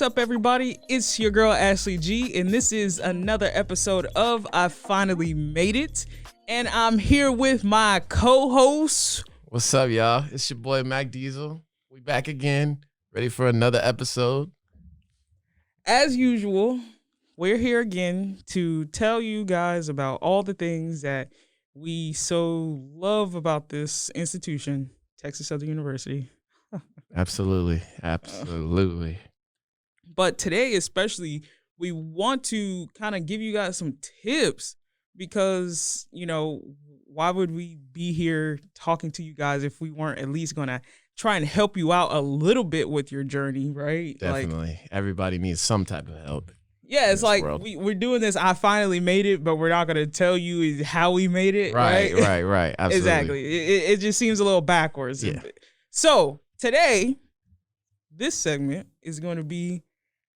What's up, everybody? It's your girl Ashley G, and this is another episode of I Finally Made It. And I'm here with my co-host. What's up, y'all? It's your boy Mac Diesel. We back again, ready for another episode. As usual, we're here again to tell you guys about all the things that we so love about this institution, Texas Southern University. Absolutely. But today, especially, we want to kind of give you guys some tips because, why would we be here talking to you guys if we weren't at least going to try and help you out a little bit with your journey, right? Definitely. Everybody needs some type of help. Yeah, it's like we're doing this. I finally made it, but we're not going to tell you how we made it. Right. Absolutely. Exactly. It just seems a little backwards. Yeah. So today, this segment is going to be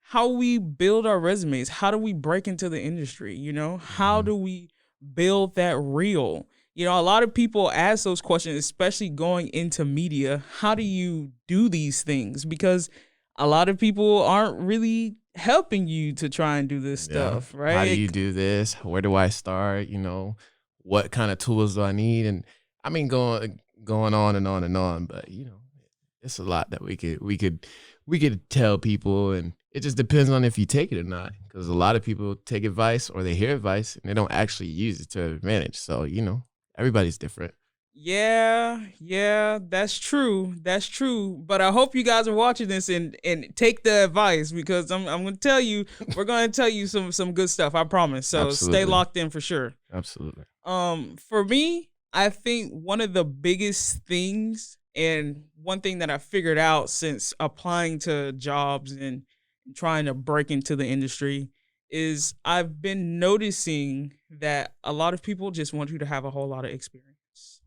how we build our resumes. How do we break into the industry? How do we build that reel? A lot of people ask those questions, especially going into media. How do you do these things? Because a lot of people aren't really helping you to try and do this stuff, right? How do you do this? Where do I start? What kind of tools do I need? And I mean, going on and on and on, but it's a lot that we could tell people, and it just depends on if you take it or not, because a lot of people take advice or they hear advice and they don't actually use it to their advantage. So, everybody's different. Yeah, that's true. But I hope you guys are watching this and take the advice, because I'm going to tell you, we're going to tell you some good stuff. I promise. So Absolutely. Stay locked in for sure. Absolutely. For me, I think one of the biggest things, and one thing that I figured out since applying to jobs and trying to break into the industry, is I've been noticing that a lot of people just want you to have a whole lot of experience.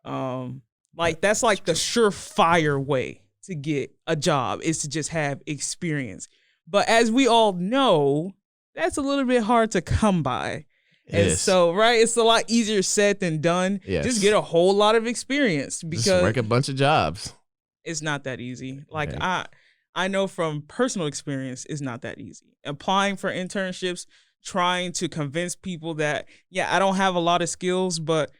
That's like the surefire way to get a job, is to just have experience. But as we all know, that's a little bit hard to come by. So, right, it's a lot easier said than done. Yes. Just get a whole lot of experience, because just work a bunch of jobs. It's not that easy. I know from personal experience, it's not that easy. Applying for internships, trying to convince people that, I don't have a lot of skills, but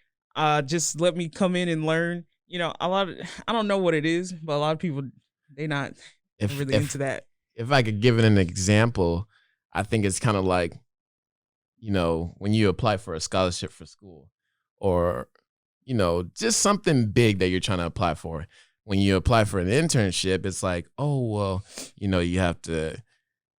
just let me come in and learn. I don't know what it is, but a lot of people, they're not really into that. If I could give it an example, I think it's kind of like, when you apply for a scholarship for school, or, just something big that you're trying to apply for. When you apply for an internship, it's like, oh, well, you have to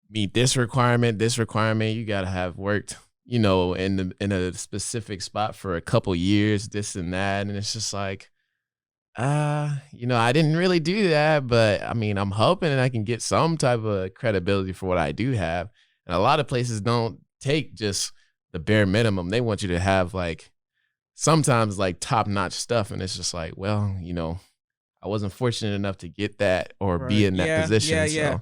meet this requirement. You got to have worked, in a specific spot for a couple years, this and that. And it's just like, I didn't really do that, but I mean, I'm hoping that I can get some type of credibility for what I do have. And a lot of places don't take just the bare minimum. They want you to have sometimes top-notch stuff. And it's just like, well, I wasn't fortunate enough to get that or be in that position. Yeah. So.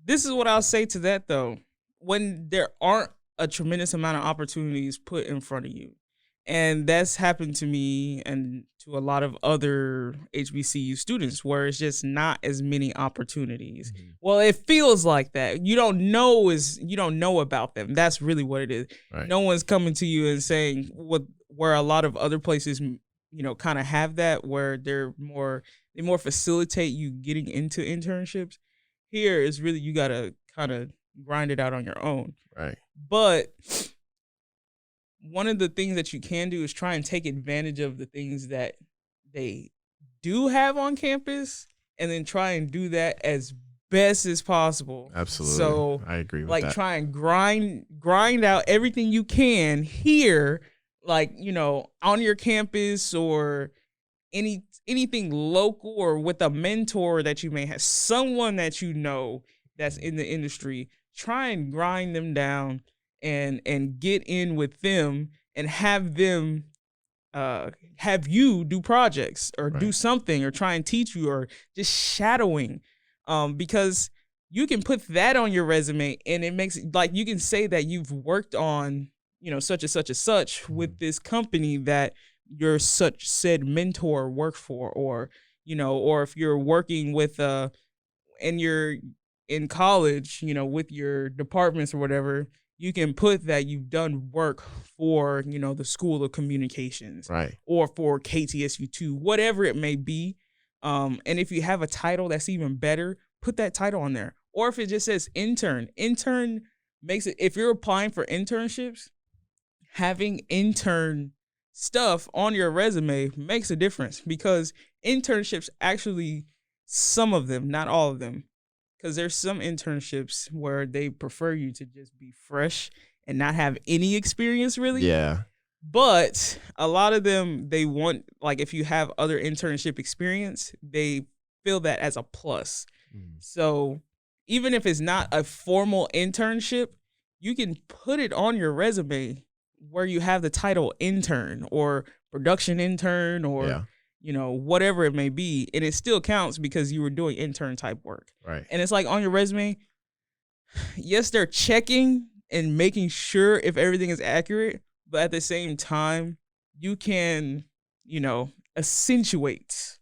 This is what I'll say to that, though. When there aren't a tremendous amount of opportunities put in front of you, and that's happened to me and to a lot of other HBCU students, where it's just not as many opportunities. Mm-hmm. Well, it feels like that. You don't know about them. That's really what it is. Right. No one's coming to you and saying where a lot of other places, kind of have that, where they more facilitate you getting into internships. Here is really, you got to kind of grind it out on your own. Right. But one of the things that you can do is try and take advantage of the things that they do have on campus, and then try and do that as best as possible. Absolutely. So I agree with that. Try and grind out everything you can here, on your campus, or anything local, or with a mentor that you may have, someone that that's in the industry. Try and grind them down and get in with them, and have them have you do projects, or do something, or try and teach you, or just shadowing, because you can put that on your resume, and it makes you can say that you've worked on such and such and such with this company that your such said mentor worked for, or or if you're working with and you're in college, with your departments or whatever, you can put that you've done work for, the School of Communications, Right. or for KTSU2, whatever it may be. And if you have a title that's even better, put that title on there. Or if it just says intern makes it, if you're applying for internships, having intern stuff on your resume makes a difference, because internships actually, some of them, not all of them, because there's some internships where they prefer you to just be fresh and not have any experience really. Yeah. But a lot of them, they want, like, if you have other internship experience, they feel that as a plus. So even if it's not a formal internship, you can put it on your resume where you have the title intern or production intern or, whatever it may be. And it still counts because you were doing intern type work. Right. And it's like on your resume, yes, they're checking and making sure if everything is accurate, but at the same time, you can, accentuate,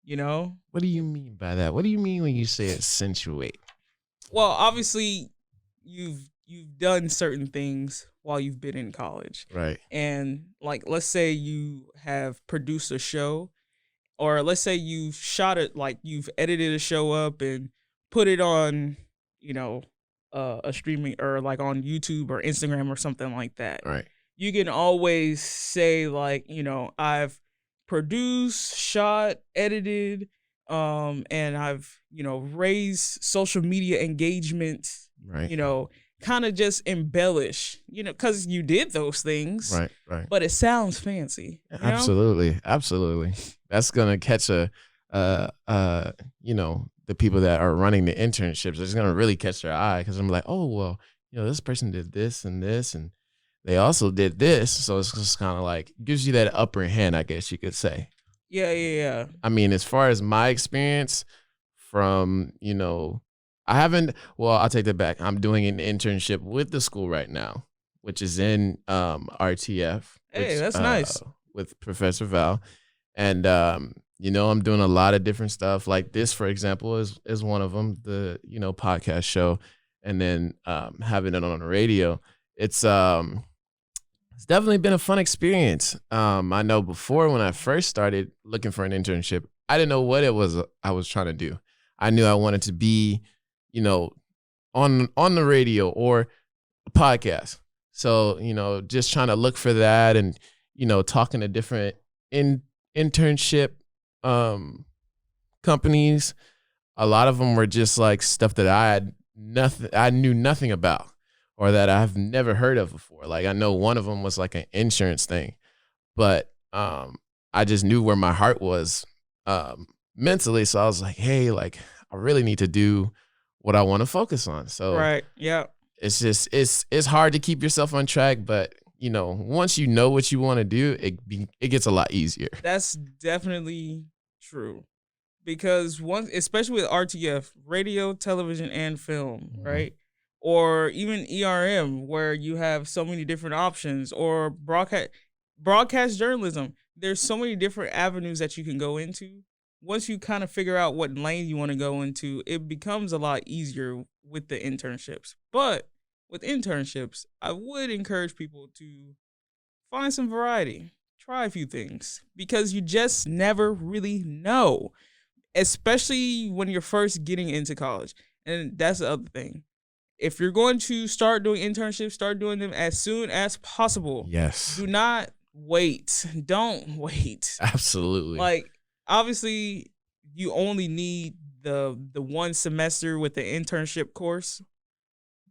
What do you mean by that? What do you mean when you say accentuate? Well, obviously, you've done certain things while you've been in college. Right. And like, let's say you have produced a show, or let's say you shot it, like you've edited a show up and put it on, a streaming, or like on YouTube or Instagram or something like that. Right. You can always say like, I've produced, shot, edited, and I've, raised social media engagement, Right. Kind of just embellish, because you did those things. Right. Right. But it sounds fancy. Absolutely. Absolutely. That's gonna catch the people that are running the internships. It's gonna really catch their eye, because I'm like, oh well, this person did this and this, and they also did this. So it's just kind of like gives you that upper hand, I guess you could say. Yeah. I mean, as far as my experience from, I'll take that back. I'm doing an internship with the school right now, which is in RTF. Hey, that's nice. With Professor Val. And, I'm doing a lot of different stuff. Like this, for example, is one of them, the, podcast show. And then having it on the radio. It's definitely been a fun experience. I know before, when I first started looking for an internship, I didn't know what it was I was trying to do. I knew I wanted to be, on the radio or a podcast. So, just trying to look for that, and, talking to different internship companies. A lot of them were just like stuff that I knew nothing about, or that I've never heard of before. Like, I know one of them was like an insurance thing, but I just knew where my heart was mentally. So I was like, hey, like, I really need to do what I want to focus on. So right, yeah, it's just it's hard to keep yourself on track, but once you know what you want to do, it gets a lot easier. That's definitely true, because especially with RTF, radio, television, and film, right? Or even ERM, where you have so many different options, or broadcast journalism. There's so many different avenues that you can go into. Once you kind of figure out what lane you want to go into, it becomes a lot easier with the internships. But with internships, I would encourage people to find some variety. Try a few things, because you just never really know, especially when you're first getting into college. And that's the other thing. If you're going to start doing internships, start doing them as soon as possible. Yes. Do not wait. Don't wait. Absolutely. Like, obviously, you only need the one semester with the internship course,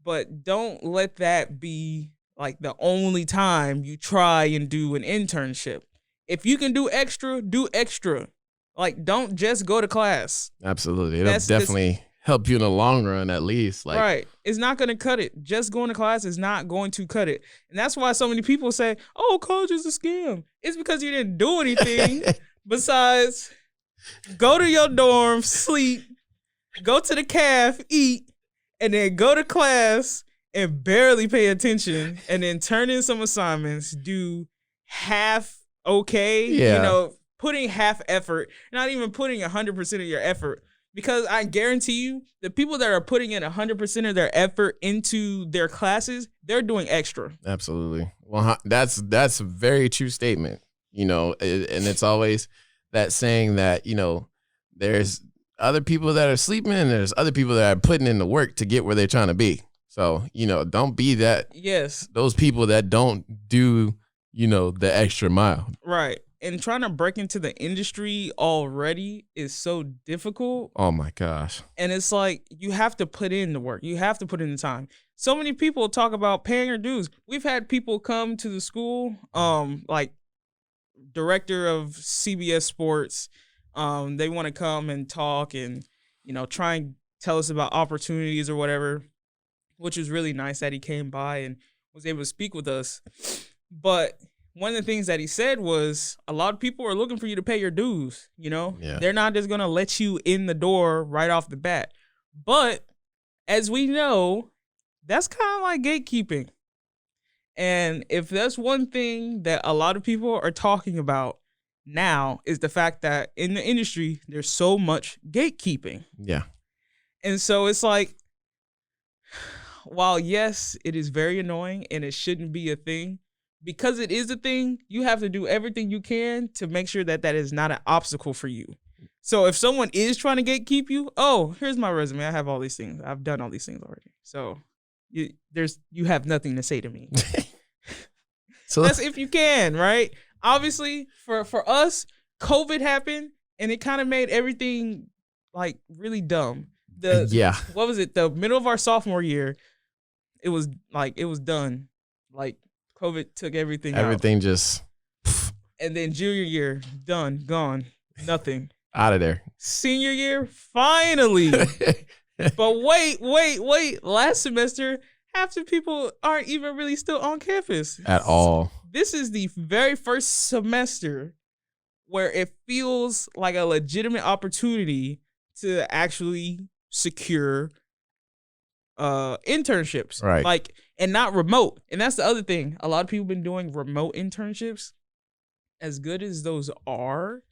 but don't let that be like the only time you try and do an internship. If you can do extra, do extra. Like, don't just go to class. Absolutely. It'll definitely help you in the long run, at least. Like, right. It's not going to cut it. Just going to class is not going to cut it. And that's why so many people say, oh, college is a scam. It's because you didn't do anything besides go to your dorm, sleep, go to the caf, eat, and then go to class and barely pay attention, and then turn in some assignments, do half okay, putting half effort, not even putting 100% of your effort. Because I guarantee you, the people that are putting in 100% of their effort into their classes, they're doing extra. Absolutely. Well, that's a very true statement. And it's always that saying that, there's other people that are sleeping and there's other people that are putting in the work to get where they're trying to be. So, don't be that. Yes. Those people that don't do, the extra mile. Right. And trying to break into the industry already is so difficult. Oh my gosh. And it's like, you have to put in the work. You have to put in the time. So many people talk about paying your dues. We've had people come to the school, like director of CBS Sports. They want to come and talk and, try and tell us about opportunities or whatever, which was really nice that he came by and was able to speak with us. But one of the things that he said was a lot of people are looking for you to pay your dues. Yeah. They're not just going to let you in the door right off the bat. But as we know, that's kind of like gatekeeping. And if that's one thing that a lot of people are talking about now is the fact that in the industry, there's so much gatekeeping. Yeah. And so it's like, while yes, it is very annoying and it shouldn't be a thing, because it is a thing, you have to do everything you can to make sure that that is not an obstacle for you. So if someone is trying to gatekeep you, oh, here's my resume. I have all these things. I've done all these things already. So you have nothing to say to me. So that's if you can, right? Obviously, for us, COVID happened and it kind of made everything like really dumb. What was it? The middle of our sophomore year, it was done. Like COVID took everything out. Everything just. And then junior year, done, gone, nothing. Out of there. Senior year, finally. But wait. Last semester, half the people aren't even really still on campus. At all. This is the very first semester where it feels like a legitimate opportunity to actually secure internships. Right. And not remote. And that's the other thing. A lot of people have been doing remote internships. As good as those are,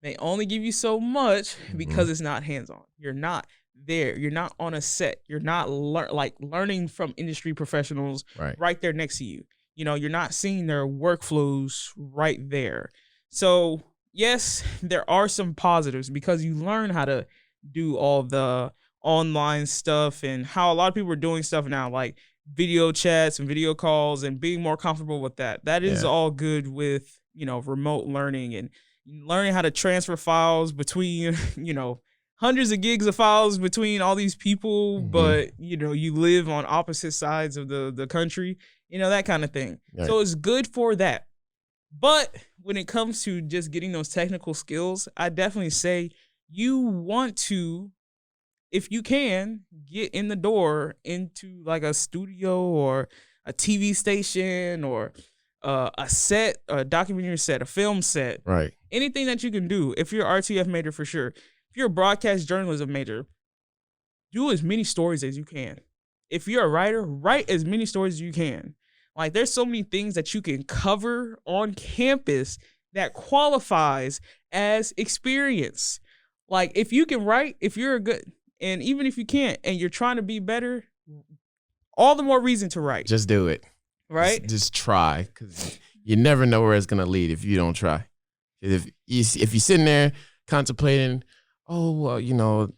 they only give you so much because it's not hands-on. You're not there. You're not on a set. You're not learning from industry professionals right there next to you. You're not seeing their workflows right there. So yes, there are some positives because you learn how to do all the online stuff and how a lot of people are doing stuff now, like video chats and video calls and being more comfortable with that. That is all good with, remote learning and learning how to transfer files between, hundreds of gigs of files between all these people, but, you live on opposite sides of the country, that kind of thing. Right. So it's good for that. But when it comes to just getting those technical skills, I definitely say you want to, if you can, get in the door into like a studio or a TV station or a set, a documentary set, a film set. Right. Anything that you can do. If you're an RTF major, for sure. If you're a broadcast journalism major, do as many stories as you can. If you're a writer, write as many stories as you can. Like, there's so many things that you can cover on campus that qualifies as experience. Like, if you can write, if you're a good, and even if you can't, and you're trying to be better, all the more reason to write. Just do it. Right? Just try, because you never know where it's going to lead if you don't try. If you're sitting there contemplating, oh, well,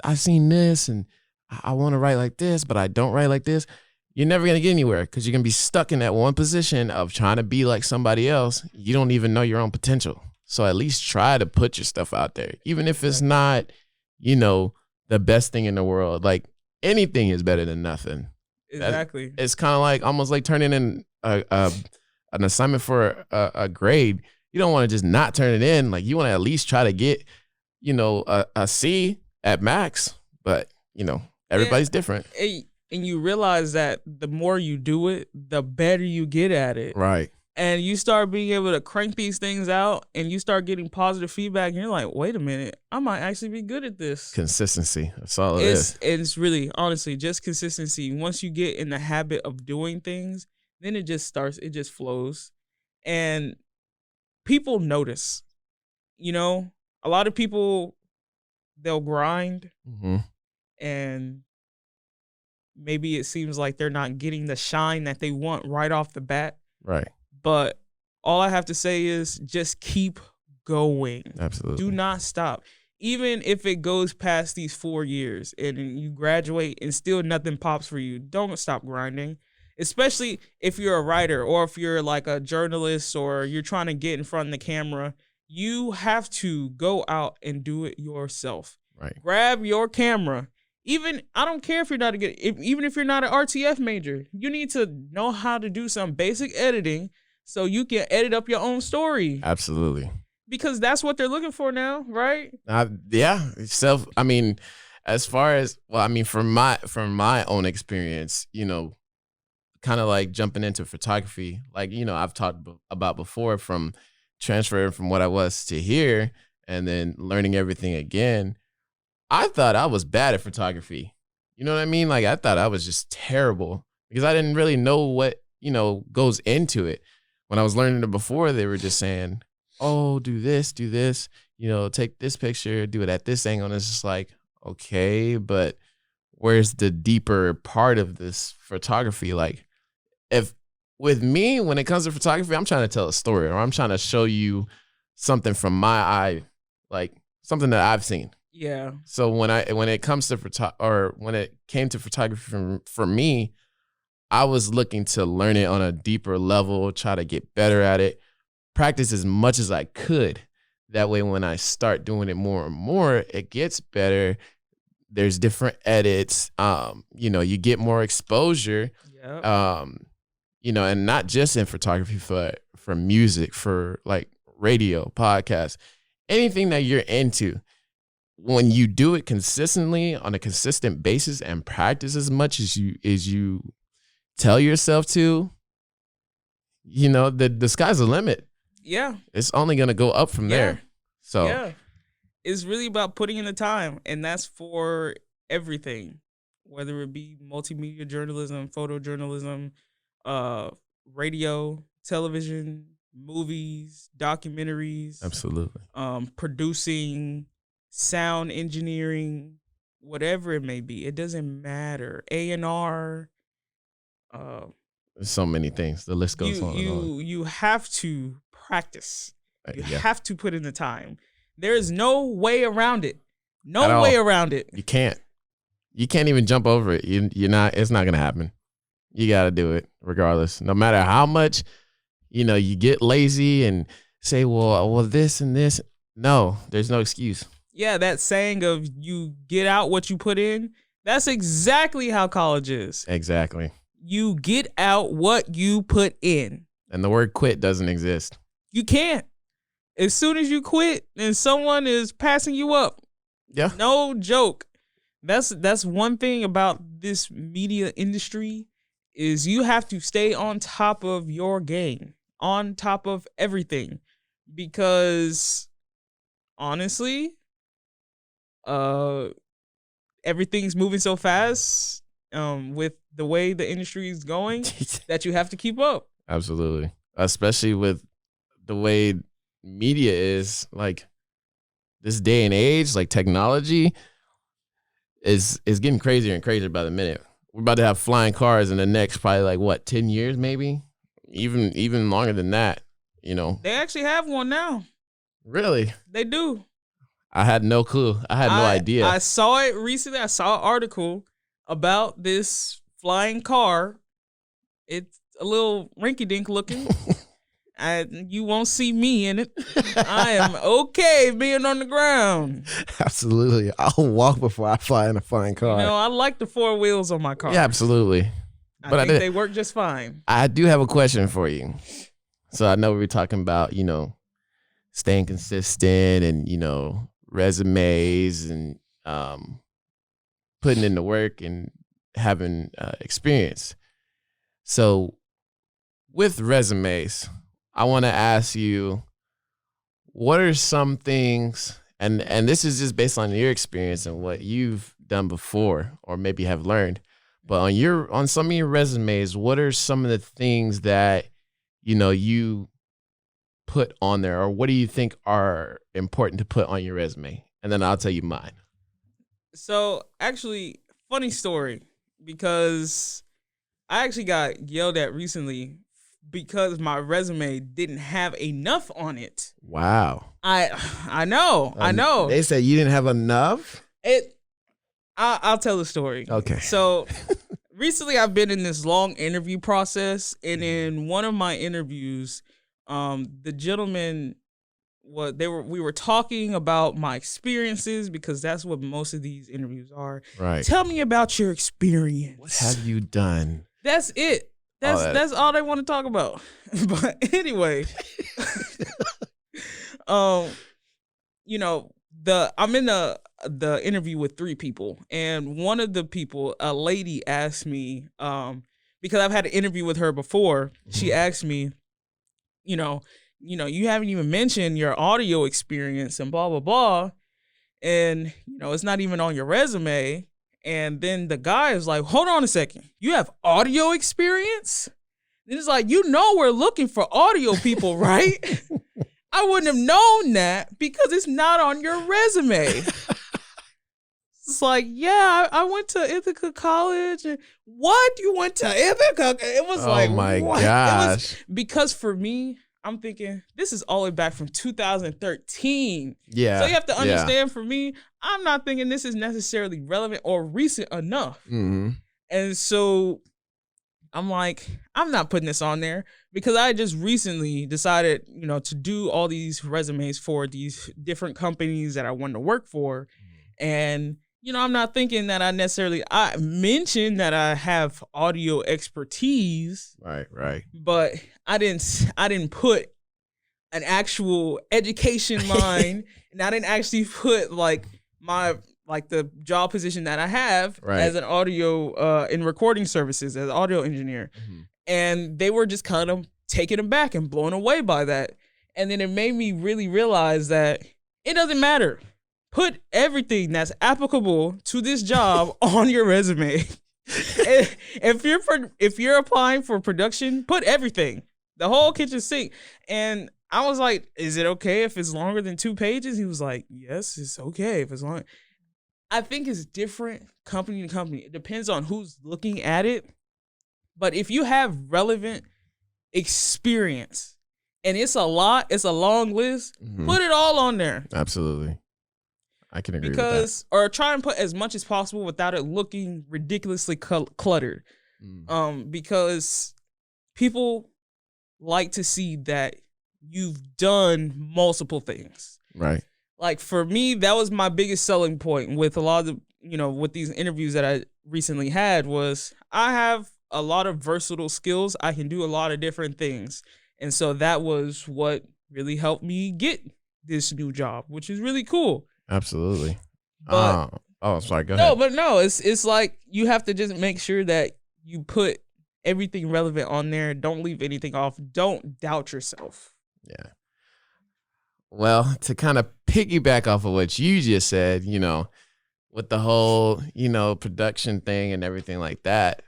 I seen this and I want to write like this, but I don't write like this, you're never going to get anywhere because you're going to be stuck in that one position of trying to be like somebody else. You don't even know your own potential. So at least try to put your stuff out there, even if it's not, the best thing in the world. Like, anything is better than nothing. Exactly. It's kind of like almost like turning in an assignment for a grade. You don't want to just not turn it in. Like, you want to at least try to get, a C at max. But, everybody's different. And you realize that the more you do it, the better you get at it. Right. And you start being able to crank these things out and you start getting positive feedback. And you're like, wait a minute, I might actually be good at this. Consistency. That's all it is. It's really, honestly, just consistency. Once you get in the habit of doing things, then it just flows. And people notice, a lot of people, they'll grind Mm-hmm. and maybe it seems like they're not getting the shine that they want right off the bat. Right. But all I have to say is just keep going. Absolutely. Do not stop. Even if it goes past these 4 years and you graduate and still nothing pops for you, don't stop grinding. Especially if you're a writer or if you're like a journalist or you're trying to get in front of the camera, you have to go out and do it yourself. Right. Grab your camera. Even I don't care if you're not even if you're not an RTF major, you need to know how to do some basic editing so you can edit up your own story. Absolutely. Because that's what they're looking for now, right? Yeah. As far as from my own experience, kind of like jumping into photography, like, I've talked about before, from transferring from what I was to here and then learning everything again. I thought I was bad at photography. You know what I mean? Like, I thought I was just terrible because I didn't really know what, goes into it. When I was learning it before, they were just saying, oh, do this, take this picture, do it at this angle. And it's just like, okay, but where's the deeper part of this photography? Like, if with me, when it comes to photography, I'm trying to tell a story, or I'm trying to show you something from my eye, like something that I've seen. Yeah. So when it comes to when it came to photography for me, I was looking to learn it on a deeper level, try to get better at it, practice as much as I could. That way, when I start doing it more and more, it gets better. There's different edits. You get more exposure. Yeah. And not just in photography, for music, for like radio, podcasts, anything that you're into. When you do it consistently on a consistent basis and practice as much as you tell yourself to, the sky's the limit. Yeah. It's only going to go up from there. So yeah, it's really about putting in the time, and that's for everything, whether it be multimedia journalism, photojournalism, radio, television, movies, documentaries. Absolutely. Producing, sound engineering, whatever it may be. It doesn't matter. A&R. There's so many things. The list goes on and on. You have to practice. You Yeah. have to put in the time. There is no way around it. No way around it. You can't. You can't even jump over it. You're not. It's not gonna happen. You got to do it regardless. No matter how much, you get lazy and say, well, this and this. No, there's no excuse. Yeah, that saying of you get out what you put in. That's exactly how college is. Exactly. You get out what you put in. And the word quit doesn't exist. You can't. As soon as you quit and someone is passing you up. Yeah. No joke. That's one thing about this media industry is you have to stay on top of your game, on top of everything. Because honestly, everything's moving so fast with the way the industry is going that you have to keep up. Absolutely. Especially with the way media is, like, this day and age, like, technology is getting crazier and crazier by the minute. We're about to have flying cars in the next probably like 10 years, maybe even longer than that. They actually have one now. Really? They do. I had no clue. I had no idea. I saw it recently. I saw an article about this flying car. It's a little rinky-dink looking. You won't see me in it. I am okay being on the ground. Absolutely. I'll walk before I fly in a flying car. I like the 4 wheels on my car. Yeah, absolutely. But I think they work just fine. I do have a question for you. So I know we were talking about, staying consistent and, resumes and putting in the work and having experience. So with resumes, I want to ask you, what are some things, and this is just based on your experience and what you've done before or maybe have learned, but on some of your resumes, what are some of the things that, you put on there, or what do you think are important to put on your resume? And then I'll tell you mine. So actually, funny story, because I actually got yelled at recently because my resume didn't have enough on it. Wow. I know, I know. They said you didn't have enough? It. I'll tell the story. Okay. So recently, I've been in this long interview process, and in one of my interviews, the gentleman, we were talking about my experiences, because that's what most of these interviews are. Right. Tell me about your experience. What have you done? That's it. That's all they want to talk about. But anyway, um, I'm in the interview with 3 people, and one of the people, a lady, asked me, because I've had an interview with her before. She asked me, you haven't even mentioned your audio experience and blah blah blah, and it's not even on your resume. And then the guy is like, hold on a second, you have audio experience? And it's like, we're looking for audio people, right? I wouldn't have known that because it's not on your resume. It's like, yeah, I went to Ithaca College. And what? You went to Ithaca? It was like, oh my what? gosh. Because for me, I'm thinking, this is all the way back from 2013. Yeah. So you have to understand, for me, I'm not thinking this is necessarily relevant or recent enough. Mm-hmm. And so I'm like, I'm not putting this on there, because I just recently decided, to do all these resumes for these different companies that I wanted to work for. And, I'm not thinking that I mentioned that I have audio expertise. Right. But I didn't put an actual education line, and I didn't actually put the job position that I have as an audio in recording services, as an audio engineer. Mm-hmm. And they were just kind of taken aback and blown away by that. And then it made me really realize that it doesn't matter. Put everything that's applicable to this job on your resume. If you're applying for production, put everything, the whole kitchen sink. And I was like, is it okay if it's longer than 2 pages? He was like, yes, it's okay if it's long. I think it's different company to company. It depends on who's looking at it. But if you have relevant experience and it's a long list, put it all on there. Absolutely. I can agree with that. Or try and put as much as possible without it looking ridiculously cluttered. Because people like to see that you've done multiple things. Right. Like, for me, that was my biggest selling point with a lot of, with these interviews that I recently had, was I have a lot of versatile skills. I can do a lot of different things. And so that was what really helped me get this new job, which is really cool. Absolutely. But, sorry, go ahead. No, it's like, you have to just make sure that you put everything relevant on there. Don't leave anything off. Don't doubt yourself. Yeah. Well, to kind of piggyback off of what you just said, with the whole, production thing and everything like that,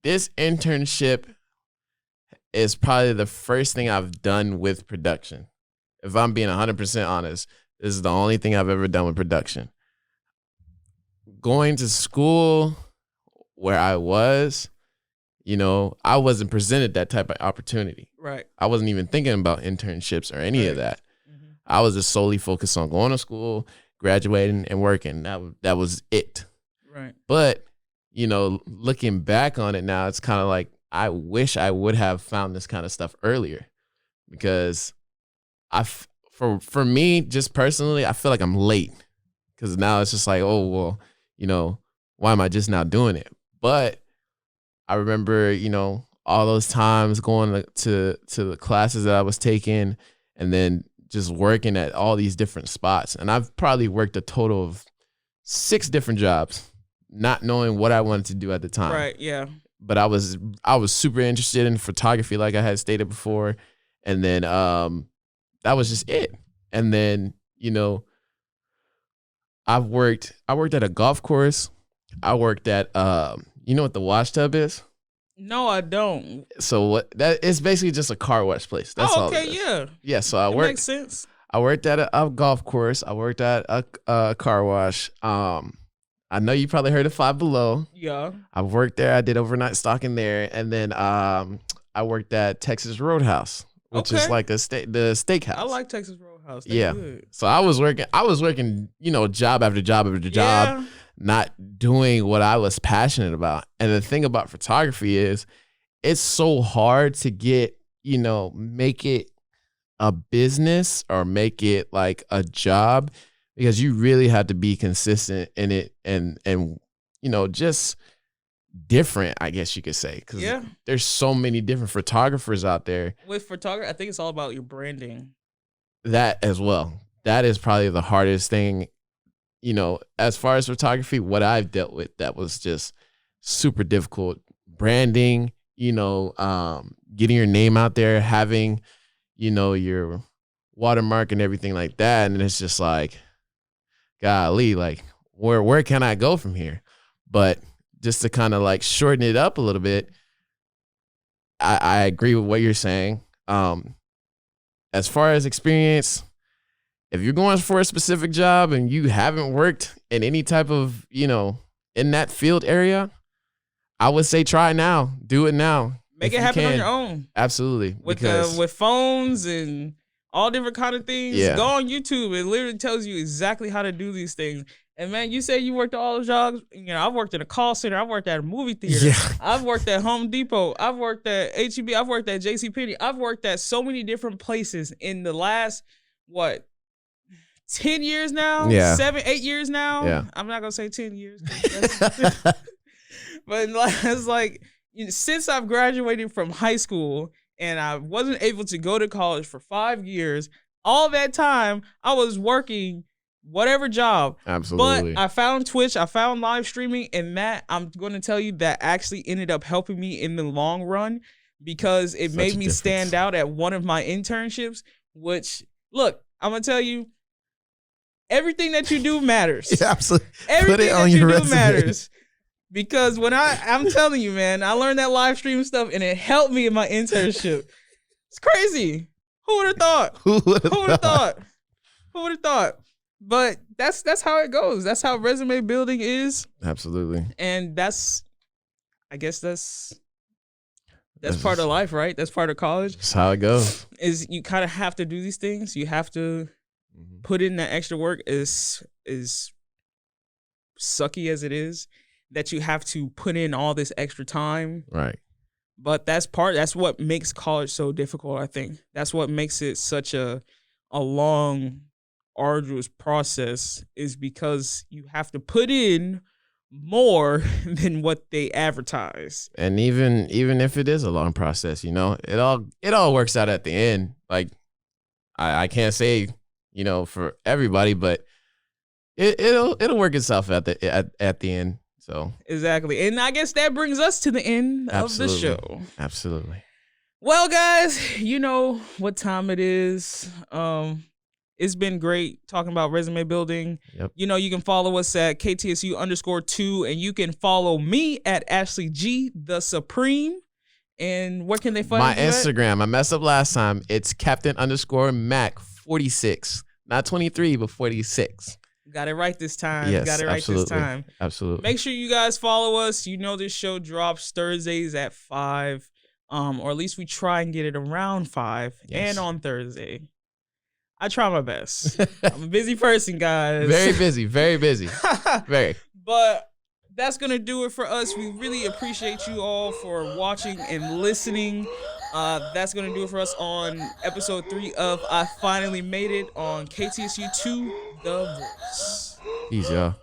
this internship is probably the first thing I've done with production. If I'm being 100% honest, this is the only thing I've ever done with production. Going to school where I was, I wasn't presented that type of opportunity. Right. I wasn't even thinking about internships or any of that. Mm-hmm. I was just solely focused on going to school, graduating, and working. That was it. Right. But, looking back on it now, it's kind of like, I wish I would have found this kind of stuff earlier, because for me, just personally, I feel like I'm late, because now it's just like, oh, well, why am I just now doing it? But I remember, all those times going to the classes that I was taking, and then just working at all these different spots. And I've probably worked a total of 6 different jobs, not knowing what I wanted to do at the time. Right, yeah. But I was super interested in photography, like I had stated before. And then that was just it. And then, I worked at a golf course. I worked at you know what the wash tub is? No, I don't. So it's basically just a car wash place. That's all. Okay, yeah. Yeah, so It makes sense. I worked at a golf course. I worked at a car wash. I know you probably heard of Five Below. Yeah. I worked there. I did overnight stocking there, and then I worked at Texas Roadhouse, which is like the steakhouse. I like Texas Roadhouse. They're yeah. Good. So I was working, job after job after job, not doing what I was passionate about. And the thing about photography is, it's so hard to get, make it a business or make it like a job, because you really have to be consistent in it and just different, I guess you could say, because there's so many different photographers out there. With photography, I think it's all about your branding. That as well. That is probably the hardest thing, as far as photography, what I've dealt with that was just super difficult. Branding, getting your name out there, having, your watermark and everything like that. And it's just like, golly, like where can I go from here? But just to kind of like shorten it up a little bit, I agree with what you're saying. As far as experience, if you're going for a specific job and you haven't worked in any type of, in that field area, I would say try now. Do it now. Make it happen on your own. Absolutely. With phones and all different kind of things. Yeah. Go on YouTube. It literally tells you exactly how to do these things. And man, you say you worked at all the jobs. I've worked in a call center. I've worked at a movie theater. Yeah. I've worked at Home Depot. I've worked at H-E-B. I've worked at JCPenney. I've worked at so many different places in the last, 10 years now? Yeah. 7, 8 years now? Yeah. I'm not going to say 10 years. But it's like, since I've graduated from high school and I wasn't able to go to college for 5 years, all that time I was working whatever job. Absolutely. But I found Twitch, I found live streaming, and that, I'm going to tell you, that actually ended up helping me in the long run, because it made me stand out at one of my internships, which, look, I'm going to tell you, everything that you do matters. Yeah, absolutely. Everything Put it that on you your do resume. matters. Because when I'm telling you, man, I learned that live stream stuff and it helped me in my internship. It's crazy. Who would have thought? Who would have thought? Who would have thought? But that's how it goes. That's how resume building is. Absolutely. And I guess that's part of life, right? That's part of college. That's how it goes. Is you kind of have to do these things. You have to put in that extra work, is sucky as it is, that you have to put in all this extra time. Right. But that's what makes college so difficult, I think. That's what makes it such a long, arduous process, is because you have to put in more than what they advertise. And even if it is a long process, it all works out at the end. Like, I can't say, for everybody, but it'll work itself at the end. So exactly. And I guess that brings us to the end of the show. Absolutely. Well, guys, you know what time it is. It's been great talking about resume building. Yep. You can follow us at KTSU_2, and you can follow me at Ashley G the Supreme. And where can they find my you Instagram? I messed up last time. It's Captain_Mac 46, not 23, but 46. Got it right this time. Yes, Got it right absolutely. this time. Absolutely. Make sure you guys follow us. This show drops Thursdays at 5. Or at least we try and get it around 5. Yes. And on Thursday. I try my best. I'm a busy person, guys. Very busy. Very busy. Very. But that's going to do it for us. We really appreciate you all for watching and listening. That's going to do it for us on episode 3 of I Finally Made It on KTSU 2, The Voice. Peace, y'all.